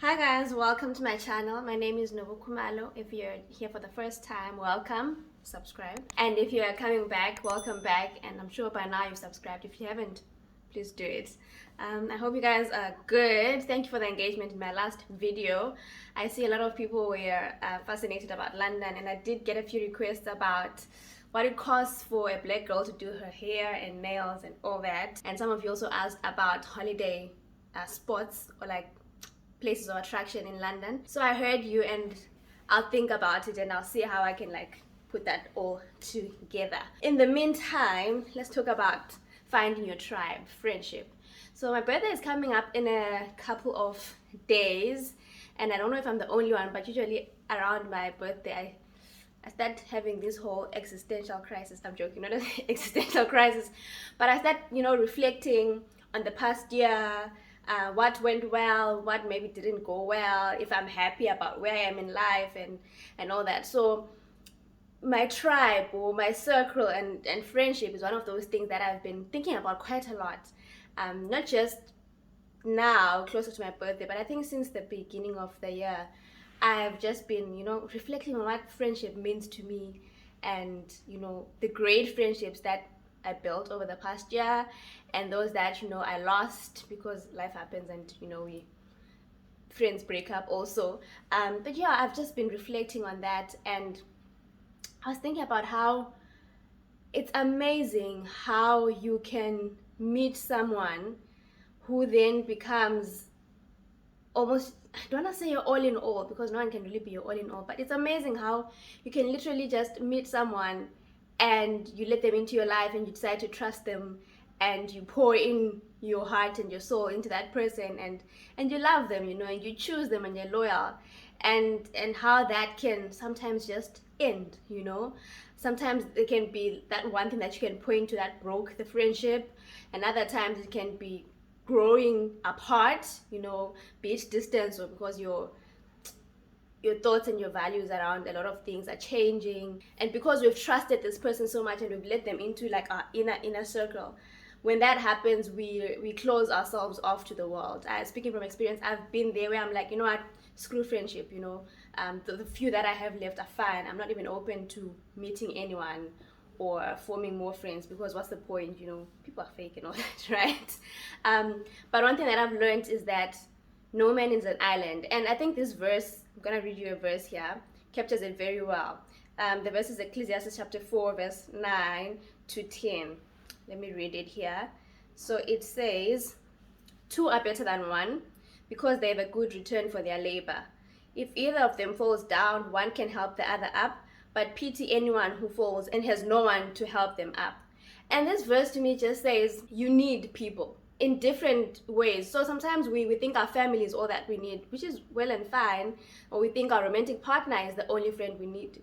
Hi guys, welcome to my channel. My name is Nobu Kumalo. If you're here for the first time, welcome, subscribe. And if you're coming back, welcome back. And I'm sure by now you've subscribed. If you haven't, please do it. I hope you guys are good. Thank you for the engagement in my last video. I see a lot of people were fascinated about London, and I did get a few requests about what it costs for a black girl to do her hair and nails and all that. And some of you also asked about holiday spots or like places of attraction in London. So I heard you, and I'll think about it and I'll see how I can like put that all together. In the meantime, let's talk about finding your tribe, friendship. So my birthday is coming up in a couple of days, and I don't know if I'm the only one, but usually around my birthday I start having this whole existential crisis. I'm joking, not an existential crisis, but I start, reflecting on the past year, what went well, what maybe didn't go well, if I'm happy about where I am in life and all that. So my tribe or my circle and friendship is one of those things that I've been thinking about quite a lot. Not just now, closer to my birthday, but I think since the beginning of the year, I've just been, reflecting on what friendship means to me and, the great friendships that I built over the past year and those that, I lost because life happens and, we friends break up also. But yeah, I've just been reflecting on that, and I was thinking about how it's amazing how you can meet someone who then becomes almost, I don't want to say you're all in all because no one can really be your all in all, but it's amazing how you can literally just meet someone and you let them into your life and you decide to trust them and you pour in your heart and your soul into that person and you love them, and you choose them and you're loyal, and how that can sometimes just end. Sometimes it can be that one thing that you can point to that broke the friendship, and other times it can be growing apart, be it distance or because your thoughts and your values around a lot of things are changing, and because we've trusted this person so much and we've let them into like our inner circle. When that happens, we close ourselves off to the world. Speaking from experience, I've been there where I'm like, you know what, screw friendship. The few that I have left are fine. I'm not even open to meeting anyone or forming more friends because what's the point? People are fake and all that, right? But one thing that I've learned is that no man is an island, and I think this verse, I'm gonna read you a verse here, captures it very well. The verse is Ecclesiastes chapter 4, verse 9 to 10. Let me read it here. So it says, "Two are better than one because they have a good return for their labor. If either of them falls down, one can help the other up, but pity anyone who falls and has no one to help them up." And this verse to me just says you need people in different ways. So sometimes we think our family is all that we need, which is well and fine, or we think our romantic partner is the only friend we need.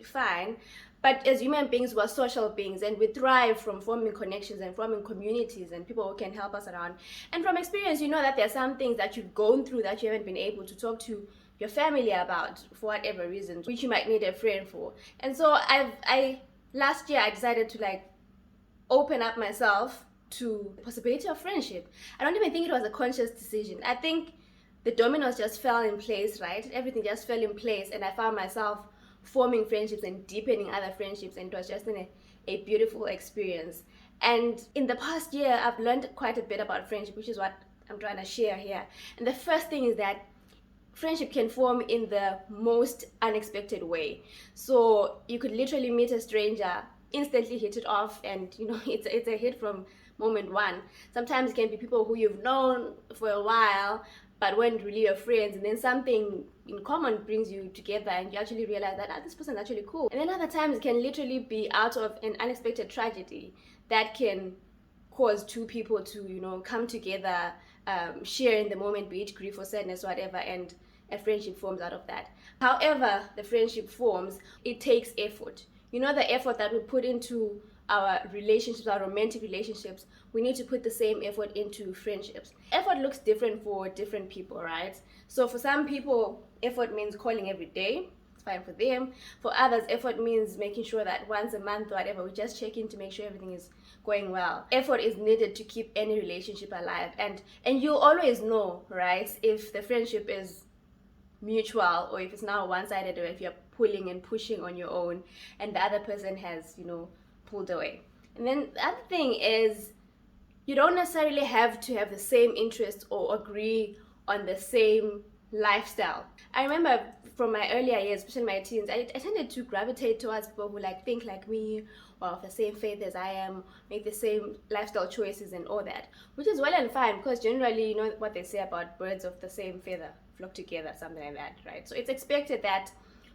Fine. But as human beings, we're social beings and we thrive from forming connections and forming communities and people who can help us around. And from experience, you know that there are some things that you've gone through that you haven't been able to talk to your family about for whatever reason, which you might need a friend for. And so I last year I decided to like open up myself to the possibility of friendship. I don't even think it was a conscious decision. I think the dominoes just fell in place, right? Everything just fell in place, and I found myself forming friendships and deepening other friendships, and it was just a beautiful experience. And in the past year, I've learned quite a bit about friendship, which is what I'm trying to share here. And the first thing is that friendship can form in the most unexpected way. So you could literally meet a stranger, instantly hit it off, and it's a hit from moment one. Sometimes it can be people who you've known for a while but weren't really your friends, and then something in common brings you together and you actually realize that this person is actually cool. And then other times it can literally be out of an unexpected tragedy that can cause two people to come together, share in the moment, be it grief or sadness, whatever, and a friendship forms out of that. However the friendship forms, it takes effort. The effort that we put into our relationships, our romantic relationships, we need to put the same effort into friendships. Effort looks different for different people, right? So for some people, effort means calling every day. it's fine for them. For others, effort means making sure that once a month or whatever, we just check in to make sure everything is going well. Effort is needed to keep any relationship alive, and you always know, right, if the friendship is mutual or if it's now one-sided, or if you're pulling and pushing on your own and the other person has, pulled away. And then the other thing is, you don't necessarily have to have the same interests or agree on the same lifestyle. I remember from my earlier years, especially my teens, I tended to gravitate towards people who think like me, or of the same faith as I am, make the same lifestyle choices and all that, which is well and fine, because generally, you know what they say about birds of the same feather flock together, something like that, right? So it's expected that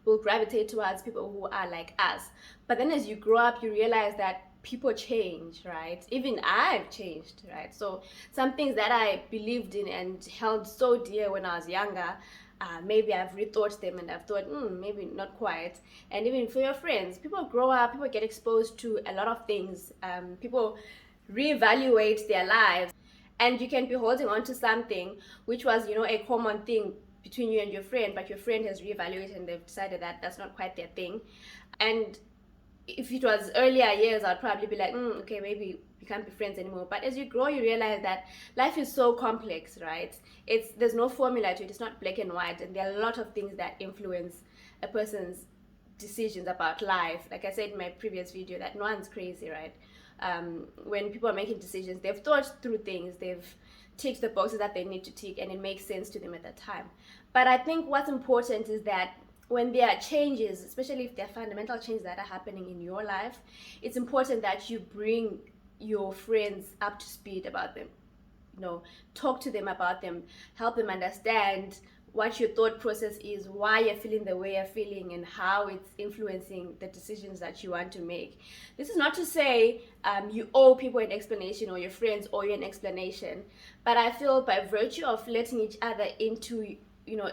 we'll gravitate towards people who are like us. But then as you grow up, you realize that people change, right? Even I've changed, right? So some things that I believed in and held so dear when I was younger, maybe I've rethought them and I've thought, maybe not quite. And even for your friends, people grow up, people get exposed to a lot of things. People reevaluate their lives, and you can be holding on to something which was, a common thing between you and your friend, but your friend has reevaluated and they've decided that that's not quite their thing. And if it was earlier years, I'd probably be like, okay, maybe we can't be friends anymore. But as you grow, you realize that life is so complex, right? There's no formula to it. It's not black and white, and there are a lot of things that influence a person's decisions about life. Like I said in my previous video, that no one's crazy, right? When people are making decisions, they've thought through things, they've ticked the boxes that they need to tick, and it makes sense to them at that time. But I think what's important is that when there are changes, especially if there are fundamental changes that are happening in your life, it's important that you bring your friends up to speed about them. Talk to them about them, help them understand what your thought process is, why you're feeling the way you're feeling, and how it's influencing the decisions that you want to make. This is not to say you owe people an explanation, or your friends owe you an explanation, but I feel by virtue of letting each other into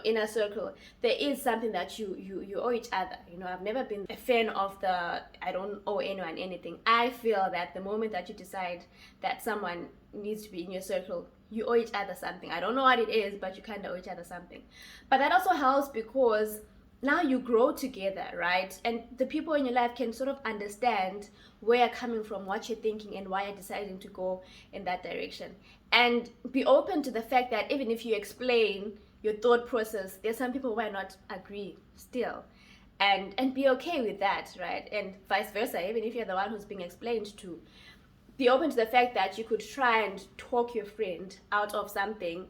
inner circle, there is something that you owe each other. I've never been a fan of the I don't owe anyone anything. I feel that the moment that you decide that someone needs to be in your circle, you owe each other something. I don't know what it is, but you kind of owe each other something. But that also helps because now you grow together, right? And the people in your life can sort of understand where you're coming from, what you're thinking, and why you're deciding to go in that direction. And be open to the fact that even if you explain your thought process, there's some people who might not agree still, and be okay with that, right? And vice versa, even if you're the one who's being explained to, be open to the fact that you could try and talk your friend out of something,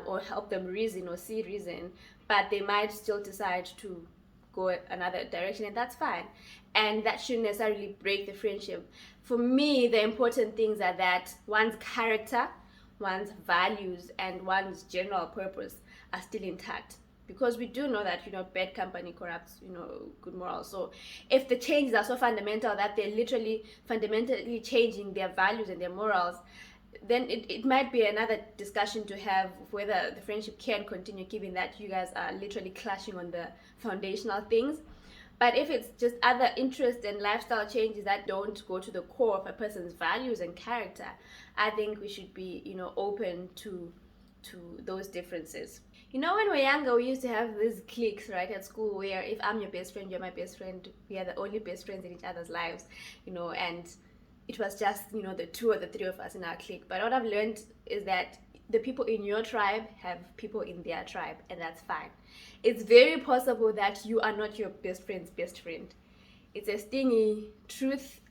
or help them reason or see reason, but they might still decide to go another direction, and that's fine. And that shouldn't necessarily break the friendship. For me, the important things are that one's character, one's values, and one's general purpose are still intact, because we do know that bad company corrupts good morals. So if the changes are so fundamental that they're literally fundamentally changing their values and their morals, then it might be another discussion to have whether the friendship can continue, given that you guys are literally clashing on the foundational things. But if it's just other interests and lifestyle changes that don't go to the core of a person's values and character, I think we should be open to those differences. When we're younger, we used to have these cliques, right, at school, where if I'm your best friend, you're my best friend. We are the only best friends in each other's lives, and it was just, the two or the three of us in our clique. But what I've learned is that the people in your tribe have people in their tribe, and that's fine. It's very possible that you are not your best friend's best friend. It's a stingy truth.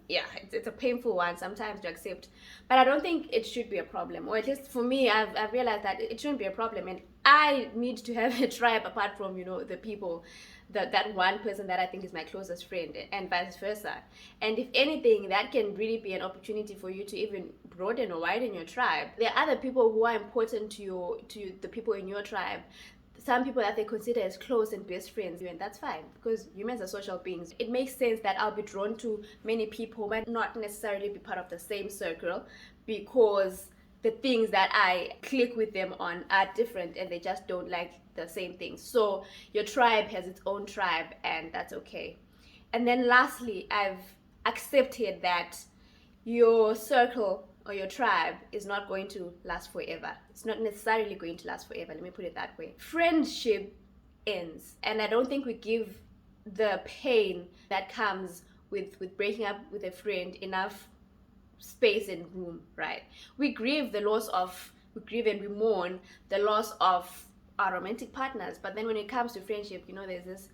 It's a painful one sometimes to accept, but I don't think it should be a problem, or at least for me, I've realized that it shouldn't be a problem, and I need to have a tribe apart from the people, that one person that I think is my closest friend, and vice versa. And if anything, that can really be an opportunity for you to even broaden or widen your tribe. There are other people who are important to the people in your tribe, some people that they consider as close and best friends, and that's fine, because humans are social beings. It makes sense that I'll be drawn to many people who might not necessarily be part of the same circle, because the things that I click with them on are different and they just don't like the same things. So your tribe has its own tribe, and that's okay. And then lastly, I've accepted that your circle or your tribe is not going to last forever. It's not necessarily going to last forever. Let me put it that way. Friendship ends. And I don't think we give the pain that comes with breaking up with a friend enough space and room, right? We grieve and we mourn the loss of our romantic partners, but then when it comes to friendship, there's this,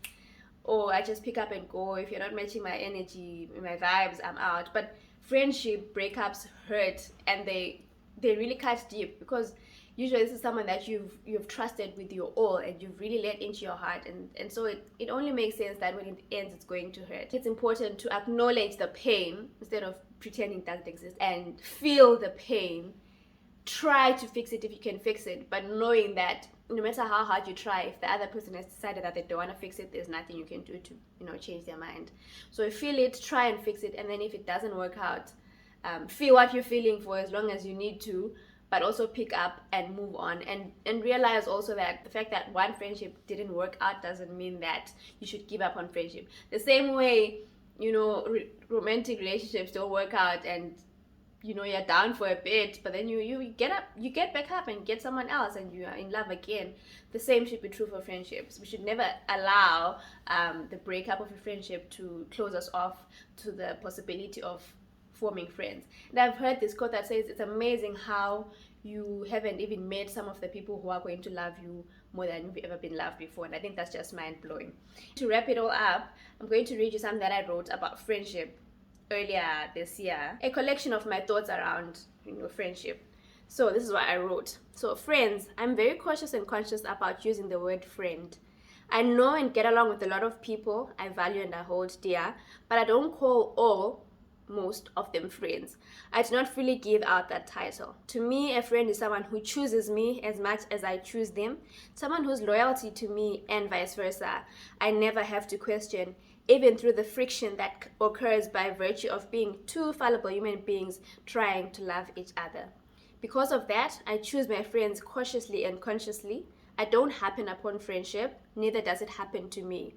oh, I just pick up and go. If you're not matching my energy, my vibes, I'm out. But friendship breakups hurt, and they really cut deep, because usually this is someone that you've trusted with your all, and you've really let into your heart, and so it only makes sense that when it ends, it's going to hurt. It's important to acknowledge the pain instead of pretending it doesn't exist, and feel the pain. Try to fix it if you can fix it, but knowing that no matter how hard you try, if the other person has decided that they don't want to fix it, there's nothing you can do to change their mind. So feel it, try and fix it, and then if it doesn't work out, feel what you're feeling for as long as you need to, but also pick up and move on, and realize also that the fact that one friendship didn't work out doesn't mean that you should give up on friendship. The same way, romantic relationships don't work out, and you're down for a bit, but then you get back up and get someone else, and you are in love again. The same should be true for friendships. We should never allow the breakup of a friendship to close us off to the possibility of forming friends. And I've heard this quote that says, it's amazing how you haven't even met some of the people who are going to love you more than you've ever been loved before. And I think that's just mind-blowing. To wrap it all up, I'm going to read you something that I wrote about friendship earlier this year, a collection of my thoughts around friendship. So this is what I wrote. So, friends, I'm very cautious and conscious about using the word friend. I know and get along with a lot of people I value and I hold dear, but I don't call most of them friends. I do not fully give out that title. To me, a friend is someone who chooses me as much as I choose them, someone whose loyalty to me and vice versa I never have to question, even through the friction that occurs by virtue of being two fallible human beings trying to love each other. Because of that, I choose my friends cautiously and consciously. I don't happen upon friendship, neither does it happen to me.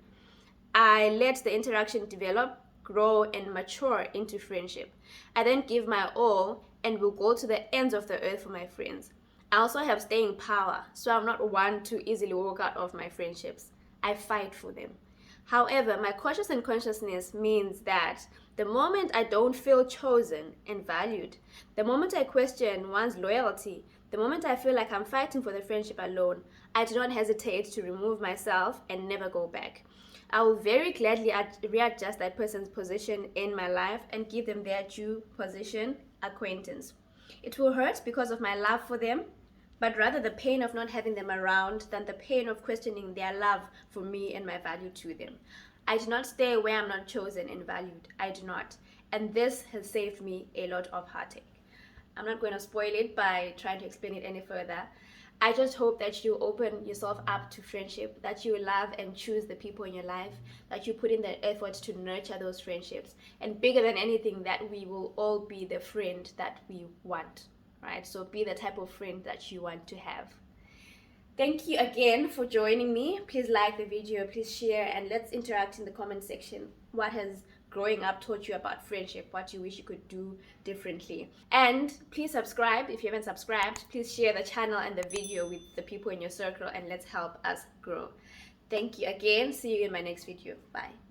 I let the interaction develop, grow, and mature into friendship. I then give my all and will go to the ends of the earth for my friends. I also have staying power, so I'm not one to easily walk out of my friendships. I fight for them. However, my cautious and consciousness means that the moment I don't feel chosen and valued, the moment I question one's loyalty, the moment I feel like I'm fighting for the friendship alone, I do not hesitate to remove myself and never go back. I will very gladly readjust that person's position in my life and give them their due position, acquaintance. It will hurt because of my love for them, but rather the pain of not having them around than the pain of questioning their love for me and my value to them. I do not stay where I'm not chosen and valued. I do not. And this has saved me a lot of heartache. I'm not going to spoil it by trying to explain it any further. I just hope that you open yourself up to friendship, that you love and choose the people in your life, that you put in the effort to nurture those friendships. And bigger than anything, that we will all be the friend that we want, right? So be the type of friend that you want to have. Thank you again for joining me. Please like the video, please share, and let's interact in the comment section. What has growing up taught you about friendship? What you wish you could do differently? And please subscribe if you haven't subscribed. Please share the channel and the video with the people in your circle, and let's help us grow. Thank you again. See you in my next video. Bye.